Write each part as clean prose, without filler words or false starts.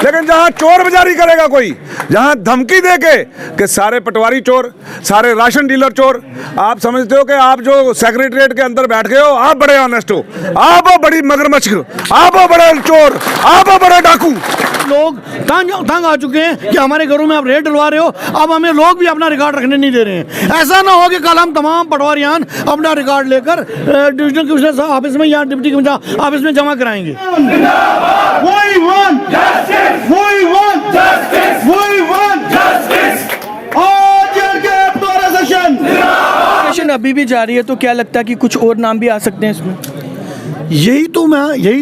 लेकिन जहां चोर बाजारी करेगा कोई, जहां धमकी दे के कि सारे पटवारी चोर, सारे राशन डीलर चोर, आप समझते हो कि आप जो सेक्रेटरिएट के अंदर बैठ गए हो, आप बड़े ऑनेस्ट हो, आप हो बड़ी मगरमच्छ, आप हो बड़े चोर, आप हो बड़े डाकू। लोग तंग आ चुके हैं कि हमारे घरों में आप रेड डलवा रहे हो, अब हमें लोग भी अपना रिकॉर्ड रखने नहीं दे रहे हैं। ऐसा ना हो कि कल हम तमाम पटवारियान अपना रिकॉर्ड लेकर डिविजनल कमिश्नर ऑफिस में या डिप्टी कमिश्नर ऑफिस में जमा कराएंगे। We want justice. We want justice. We want justice. आज के पूरा सेशन अभी भी जारी है, तो क्या लगता है कि कुछ और नाम भी आ सकते हैं इसमें? यही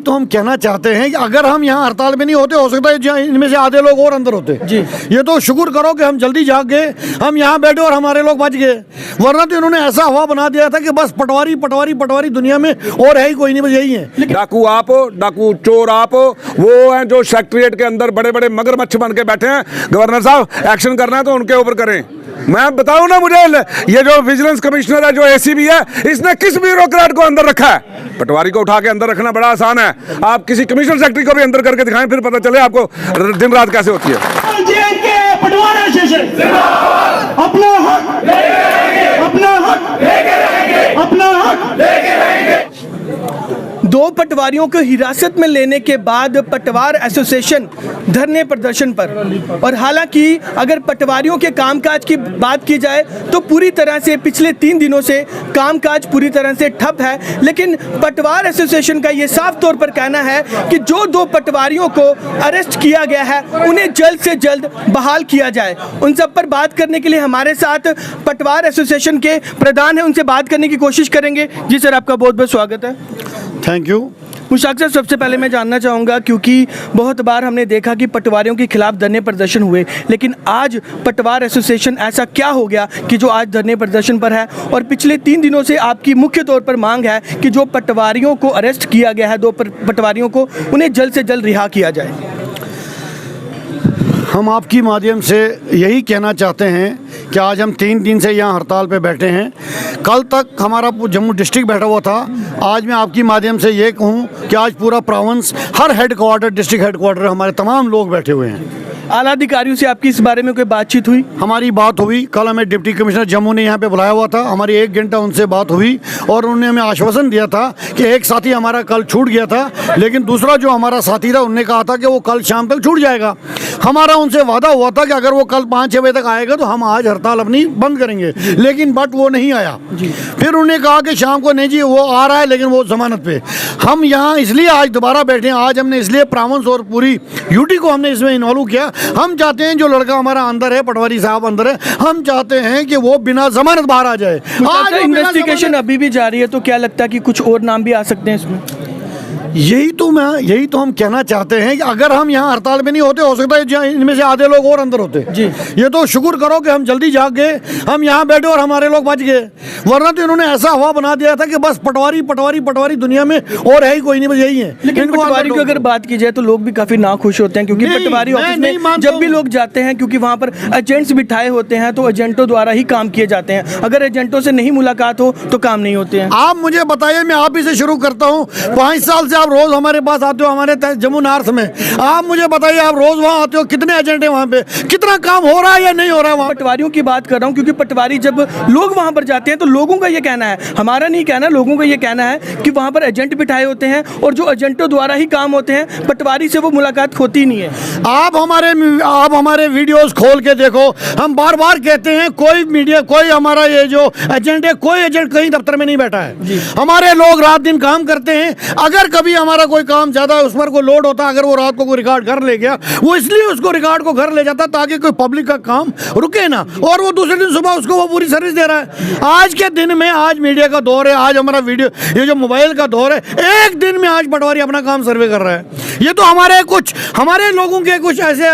तो हम कहना चाहते हैं कि अगर हम यहाँ हड़ताल में नहीं होते, हो सकता है इनमें से आधे लोग और अंदर होते जी। ये तो शुक्र करो कि हम जल्दी जाग गए, हम यहाँ बैठे और हमारे लोग बच गए, वरना तो इन्होंने ऐसा हवा बना दिया था कि बस पटवारी पटवारी पटवारी, दुनिया में और है ही कोई नहीं, बस यही है। डाकू आप हो, डाकू चोर आप हो, वो हैं जो सेक्रेटरिएट के अंदर बड़े बड़े मगरमच्छ बन के बैठे हैं। गवर्नर साहब एक्शन करना है तो उनके ऊपर करें। मैं बताऊं ना, मुझे ये जो विजिलेंस कमिश्नर है, जो एसीबी है, इसने किस ब्यूरोक्रेट को अंदर रखा है? पटवारी को उठा के अंदर रखना बड़ा आसान है। आप किसी कमिश्नर सेक्रेटरी को भी अंदर करके दिखाएं, फिर पता चले आपको दिन रात कैसे होती है। पटवारी सेशन अपना हक लेके रहेंगे, अपना हक लेके रहेंगे, अपना हक लेके रहेंगे। दो पटवारियों को हिरासत में लेने के बाद पटवार एसोसिएशन धरने प्रदर्शन पर। और हालांकि अगर पटवारियों के कामकाज की बात की जाए तो पूरी तरह से पिछले 3 दिनों से कामकाज पूरी तरह से ठप है, लेकिन पटवार एसोसिएशन का ये साफ तौर पर कहना है कि जो 2 पटवारियों को अरेस्ट किया गया है उन्हें जल्द से जल्द बहाल किया जाए। उन सब पर बात करने के लिए हमारे साथ पटवार एसोसिएशन के प्रधान हैं, उनसे बात करने की कोशिश करेंगे। जी सर, आपका बहुत बहुत स्वागत है। Thank you. मुशाक सर, सबसे पहले मैं जानना चाहूँगा, क्योंकि बहुत बार हमने देखा कि पटवारियों के खिलाफ धरने प्रदर्शन हुए, लेकिन आज पटवार एसोसिएशन ऐसा क्या हो गया कि जो आज धरने प्रदर्शन पर है? और पिछले 3 दिनों से आपकी मुख्य तौर पर मांग है कि जो पटवारियों को अरेस्ट किया गया है, 2 पटवारियों को, उन्हें जल्द से जल्द रिहा किया जाए। हम आपकी माध्यम से यही कहना चाहते हैं कि आज हम 3 दिन से यहाँ हड़ताल पे बैठे हैं। कल तक हमारा जम्मू डिस्ट्रिक्ट बैठा हुआ था। आज मैं आपकी माध्यम से ये कहूँ कि आज पूरा प्रोविंस, हर हेडक्वार्टर, डिस्ट्रिक्ट हेडक्वार्टर, हमारे तमाम लोग बैठे हुए हैं। आला अधिकारियों से आपकी इस बारे में कोई बातचीत हुई? हमारी बात हुई। कल हमें डिप्टी कमिश्नर जम्मू ने यहाँ पे बुलाया हुआ था, हमारी 1 घंटा उनसे बात हुई और उन्होंने हमें आश्वासन दिया था कि एक साथी हमारा कल छूट गया था, लेकिन दूसरा जो हमारा साथी था उन्होंने कहा था कि वो कल शाम तक छूट जाएगा। हमारा उनसे वादा हुआ था कि अगर वो कल 5-6 बजे तक आएगा तो हम आज हड़ताल अपनी बंद करेंगे, लेकिन बट वो नहीं आया। फिर उन्होंने कहा कि शाम को नहीं जी, वो आ रहा है लेकिन वो जमानत पे। हम यहाँ इसलिए आज दोबारा बैठे हैं। आज हमने इसलिए प्रोविंस और पूरी यूटी को हमने इसमें इन्वॉल्व किया। हम चाहते हैं जो लड़का हमारा अंदर है, पटवारी साहब अंदर है, हम चाहते हैं कि वो बिना जमानत बाहर आ जाए। आज इन्वेस्टिगेशन अभी भी जारी है, तो क्या लगता है कि कुछ और नाम भी आ सकते हैं इसमें? यही तो हम कहना चाहते हैं कि अगर हम यहाँ हड़ताल में नहीं होते, हो सकता है इनमें से आधे लोग और अंदर होते जी। ये तो शुक्र करो कि हम जल्दी जाग गए, हम यहाँ बैठे और हमारे लोग बच गए, वरना तो इन्होंने ऐसा हवा बना दिया था कि बस पटवारी पटवारी पटवारी, दुनिया में और है ही कोई नहीं, बस यही है। लेकिन पटवारी की अगर बात की जाए तो लोग भी काफी नाखुश होते हैं, क्योंकि पटवारी ऑफिस में जब भी लोग जाते हैं, क्योंकि वहाँ पर एजेंट्स बिठाए होते हैं, तो एजेंटों द्वारा ही काम किए जाते हैं। अगर एजेंटों से नहीं मुलाकात हो तो काम नहीं होते हैं। आप मुझे बताइए, मैं आप ही से शुरू करता हूँ। 5 साल से आप रोज हमारे पास आते हो, हमारे जम्मू नॉर्थ में। आप मुझे बताइए, आप रोज वहाँ आते हो, कितने एजेंट हैं वहाँ पे, कितना काम हो रहा है या नहीं हो रहा है? वहाँ पटवारियों की बात कर रहा हूँ, क्योंकि पटवारी जब लोग वहाँ पर जाते हैं तो लोगों का ये कहना है, हमारा नहीं कहना, लोगों का ये कहना है कि वहाँ पर एजेंट बिठाए होते हैं और जो एजेंटों द्वारा ही काम होते हैं, पटवारी से वो मुलाकात होती नहीं है। आप हमारे वीडियोस खोल के देखो। हम बार बार कहते हैं, कोई मीडिया, कोई हमारा ये जो एजेंट है, कोई एजेंट कहीं दफ्तर में नहीं बैठा है। हमारे लोग रात दिन काम करते हैं। अगर कभी हमारा कोई काम ज़्यादा उस पर कोई लोड होता, अगर वो रात को कोई रिकॉर्ड घर ले गया, वो इसलिए उसको रिकॉर्ड को घर ले जाता ताकि कोई पब्लिक का काम रुके ना, और वो दूसरे दिन सुबह उसको वो पूरी सर्विस दे रहा है। आज के दिन में, आज मीडिया का दौर है, आज हमारा वीडियो, ये जो मोबाइल का दौर है, एक दिन में आज पटवारी अपना काम सर्वे कर रहा है। ये तो हमारे लोगों के कुछ ऐसे,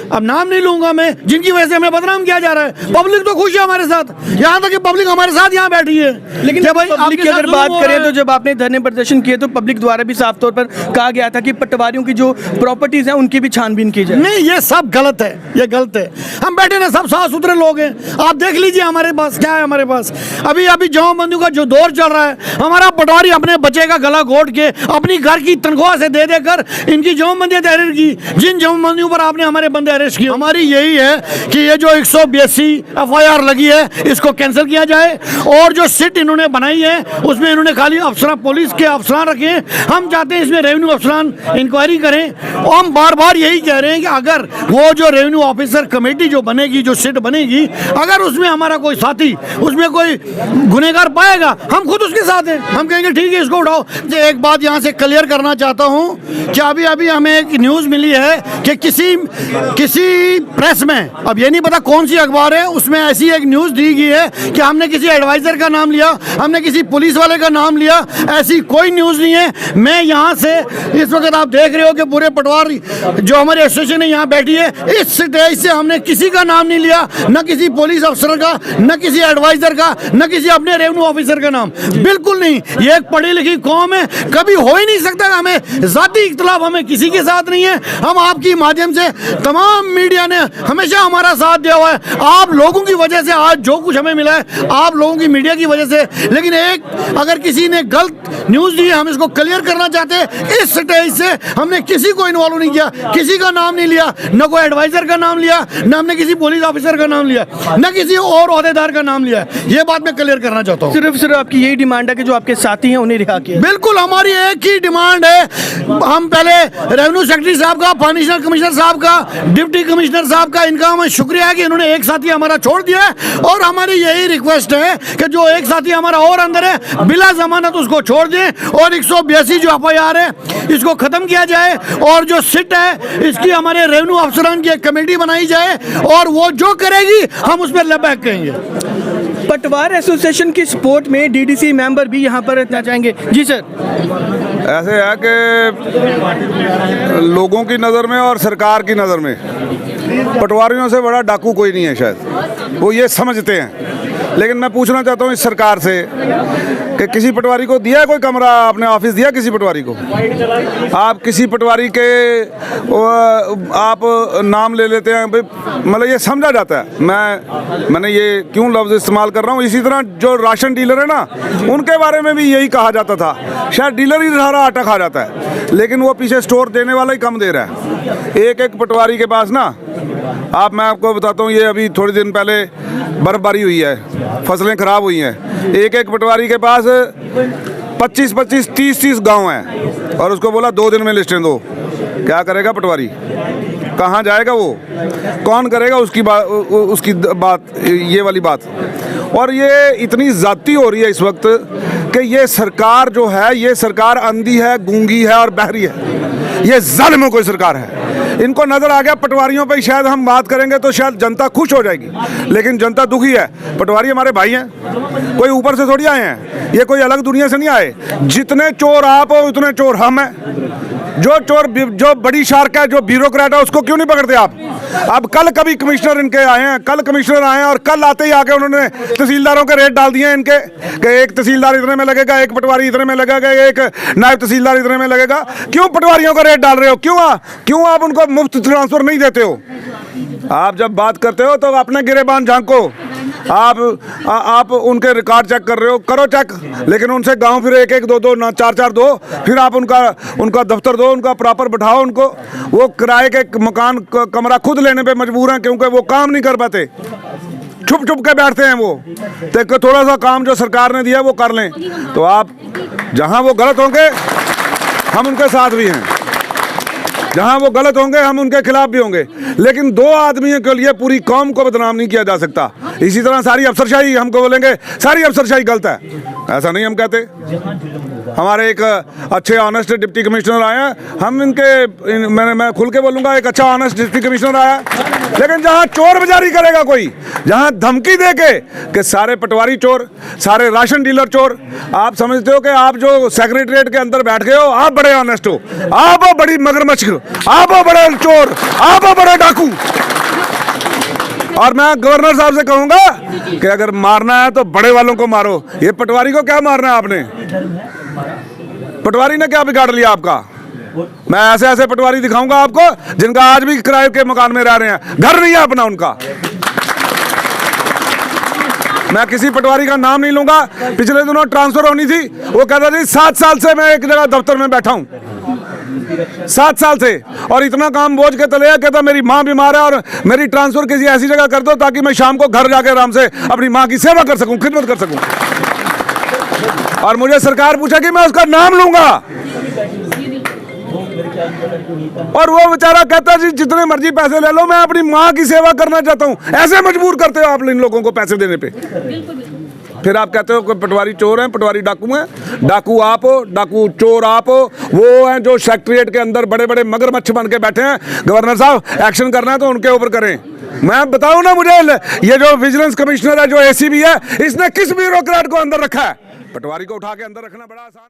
अब नाम नहीं लूंगा मैं, जिनकी वजह से हमें बदनाम किया जा रहा है। पब्लिक तो खुश है हमारे साथ, यहाँ तक कि पब्लिक हमारे साथ यहाँ बैठी है। लेकिन पब्लिक की अगर बात करें तो जब आपने धरने प्रदर्शन किए तो पब्लिक द्वारा भी साफ तौर पर कहा गया था कि पटवारियों की जो प्रॉपर्टीज हैं उनकी भी छानबीन की जाए। नहीं, ये सब गलत है, ये गलत है। हम बैठे ना, सब साफ सुथरे लोग हैं। आप देख लीजिए हमारे पास क्या है। हमारे पास अभी जमाबंदी का जो दौर चल रहा है, हमारा पटवारी अपने बच्चे का गला घोट के अपनी घर की तनख्वाह से दे देकर इनकी जमाबंदी तहरीर की। जिन जमाबंदियों पर आपने हमारे बंदे अरेस्ट किए, हमारी यही है कि ये जो 182 FIR लगी है इसको कैंसिल किया जाए, और जो सिट इन्होंने बनाई है उसमें इन्होंने खाली अफसर, पुलिस के अफसरान रखे हैं। हम चाहते हैं इसमें रेवेन्यू अफसरान इंक्वायरी करें, और हम बार बार यही कह रहे हैं कि अगर वो जो रेवेन्यू ऑफिसर कमेटी जो बनेगी, जो सिट बनेगी, अगर उसमें हमारा कोई साथी, उसमें कोई गुनहगार पाएगा, हम खुद उसके साथ हैं। हम कहेंगे ठीक है, इसको उठाओ। एक बात यहाँ से क्लियर करना चाहता हूँ कि अभी हमें एक न्यूज़ मिली है कि किसी प्रेस में, अब ये नहीं पता कौन सी अखबार है, उसमें ऐसी एक न्यूज़ दी गई है कि हमने किसी एडवाइजर का नाम लिया, हमने किसी पुलिस वाले का नाम लिया। ऐसी कोई न्यूज़ नहीं है। मैं यहाँ से इस वक्त आप देख रहे हो कि पूरे पटवारी जो हमारी एसोसिएशन है यहाँ बैठी है, इस स्टेज से हमने किसी का नाम नहीं लिया, न किसी पुलिस अफसर का, न किसी एडवाइजर का, न किसी अपने रेवेन्यू ऑफिसर का नाम, बिल्कुल नहीं। ये एक पढ़ी लिखी कौम है, कभी हो ही नहीं सकता। हमें जाती इख्तलाफ हमें किसी के साथ नहीं है। हम आपकी माध्यम से, तमाम मीडिया ने हमेशा हमारा साथ दिया हुआ है। आप लोगों की वजह से आज जो कुछ हमें मिला है, आप लोगों की मीडिया की वजह से। लेकिन एक अगर किसी ने गलत न्यूज़ दी है, हम इसको क्लियर करना चाहते हैं। इस स्टेज से हमने किसी को इन्वॉल्व नहीं किया, किसी का नाम नहीं लिया, न कोई एडवाइजर का नाम लिया, न हमने किसी पुलिस ऑफिसर का नाम लिया, न किसी और ओहदेदार का नाम लिया। ये बात मैं क्लियर करना चाहता हूँ। सिर्फ आपकी यही डिमांड है कि जो आपके साथी हैं उन्हें रिहा किया? बिल्कुल, हमारी एक ही डिमांड है। हम पहले रेवेन्यू सेक्रेटरी साहब का, फाइनेंशियल कमिश्नर साहब का, डिप्टी कमिश्नर साहब का, इनका हमें शुक्रिया है कि इन्होंने एक साथी हमारा छोड़ दिया है। और हमारी यही रिक्वेस्ट है कि जो एक साथी हमारा और अंदर है, बिला जमानत उसको छोड़ दें, और 182 जो FIR है इसको खत्म किया जाए, और जो सिट है इसकी हमारे रेवेन्यू अफसरान की एक कमेटी बनाई जाए, और वो जो करेगी हम उस पर लबैक कहेंगे। पटवार एसोसिएशन की सपोर्ट में DDC मेंबर भी यहाँ पर रहना चाहेंगे। जी सर। ऐसे है कि लोगों की नज़र में और सरकार की नज़र में पटवारियों से बड़ा डाकू कोई नहीं है, शायद वो ये समझते हैं। लेकिन मैं पूछना चाहता हूँ इस सरकार से कि किसी पटवारी को दिया है कोई कमरा, अपने ऑफिस दिया किसी पटवारी को? आप किसी पटवारी के आप नाम ले लेते हैं, मतलब ये समझा जाता है। मैंने ये क्यों लफ्ज़ इस्तेमाल कर रहा हूँ, इसी तरह जो राशन डीलर है ना, उनके बारे में भी यही कहा जाता था, शायद डीलर ही सारा आटा खा जाता है, लेकिन वो पीछे स्टोर देने वाला ही कम दे रहा है। एक पटवारी के पास ना, मैं आपको बताता हूँ, ये अभी थोड़े दिन पहले बर्फबारी हुई है, फसलें खराब हुई हैं। एक पटवारी के पास 25-25, 30-30 गांव हैं, और उसको बोला 2 दिन में लिस्टें दो। क्या करेगा पटवारी? कहाँ जाएगा वो? कौन करेगा उसकी बात, ये वाली बात? और ये इतनी ज़्यादती हो रही है इस वक्त कि ये सरकार जो है, ये सरकार अंधी है, गूंगी है और बहरी है। ये ज़ालिमों कोई सरकार है। इनको नज़र आ गया पटवारियों पे शायद हम बात करेंगे तो शायद जनता खुश हो जाएगी, लेकिन जनता दुखी है। पटवारी हमारे भाई हैं, कोई ऊपर से थोड़ी आए हैं, ये कोई अलग दुनिया से नहीं आए। जितने चोर आप हो उतने चोर हम हैं। जो चोर, जो बड़ी शार्क है, जो ब्यूरोक्रेट है, उसको क्यों नहीं पकड़ते आप? अब कल कभी कमिश्नर इनके आए हैं, कल कमिश्नर आए हैं, और कल आते ही आके उन्होंने तहसीलदारों के रेट डाल दिए हैं इनके, कि एक तहसीलदार इतने में लगेगा, एक पटवारी इतने में लगेगा, एक नायब तहसीलदार इतने में लगेगा। क्यों पटवारियों का रेट डाल रहे हो? क्यों आप उनको मुफ्त ट्रांसफर नहीं देते हो? आप जब बात करते हो तो अपने गिरेबान झांको। आप उनके रिकॉर्ड चेक कर रहे हो, करो चेक, लेकिन उनसे गांव फिर 1-1, 2-2, 4-4 दो, फिर आप उनका दफ्तर दो, उनका प्रॉपर बैठाओ उनको। वो किराए के मकान कमरा खुद लेने पे मजबूर हैं, क्योंकि वो काम नहीं कर पाते, छुप के बैठते हैं वो। तो थोड़ा सा काम जो सरकार ने दिया वो कर लें। तो आप जहां वो गलत होंगे हम उनके साथ भी हैं, जहां वो गलत होंगे हम उनके खिलाफ भी होंगे, लेकिन 2 आदमियों के लिए पूरी कौम को बदनाम नहीं किया जा सकता। इसी तरह सारी अफसरशाही, हमको बोलेंगे सारी अफसरशाही गलत है, ऐसा नहीं हम कहते। हमारे एक अच्छे ऑनेस्ट डिप्टी कमिश्नर आए हैं, हम मैं खुल के बोलूँगा, एक अच्छा ऑनेस्ट डिप्टी कमिश्नर आया। लेकिन जहाँ चोर बाजारी करेगा कोई, जहाँ धमकी दे के कि सारे पटवारी चोर, सारे राशन डीलर चोर, आप समझते हो कि आप जो सेक्रेटरीट के अंदर बैठ गए हो, आप बड़े ऑनेस्ट हो, आप हो बड़ी मगरमच्छ, आप हो बड़े चोर, आप हो बड़े डाकू। और मैं गवर्नर साहब से कहूंगा कि अगर मारना है तो बड़े वालों को मारो, ये पटवारी को क्या मारना है आपने? पटवारी ने क्या बिगाड़ लिया आपका? मैं ऐसे ऐसे पटवारी दिखाऊंगा आपको जिनका आज भी किराए के मकान में रह रहे हैं, घर नहीं है अपना उनका। मैं किसी पटवारी का नाम नहीं लूंगा। पिछले दिनों ट्रांसफर होनी थी, वो कहता जी 7 साल से मैं एक जगह दफ्तर में बैठा हूं, 7 साल से, और इतना काम बोझ के तले कहता मेरी माँ बीमार है और मेरी ट्रांसफर किसी ऐसी जगह कर दो ताकि मैं शाम को घर जाके आराम से अपनी माँ की सेवा कर सकूं, खिदमत कर सकूं। और मुझे सरकार पूछा कि मैं उसका नाम लूंगा, और वो बेचारा कहता जी जितने मर्जी पैसे ले लो, मैं अपनी माँ की सेवा करना चाहता हूं। ऐसे मजबूर करते हो आप इन लोगों को पैसे देने पे। फिर आप कहते हो कि पटवारी चोर हैं, पटवारी डाकू हैं। डाकू आप हो, डाकू चोर आप हो। वो हैं जो सेक्रेटरिएट के अंदर बड़े बड़े मगरमच्छ बन के बैठे हैं। गवर्नर साहब, एक्शन करना है तो उनके ऊपर करें। मैं बताऊं ना, मुझे ये जो विजिलेंस कमिश्नर है, जो एसीबी है, इसने किस ब्यूरोक्रेट को अंदर रखा है? पटवारी को उठा के अंदर रखना बड़ा आसान है।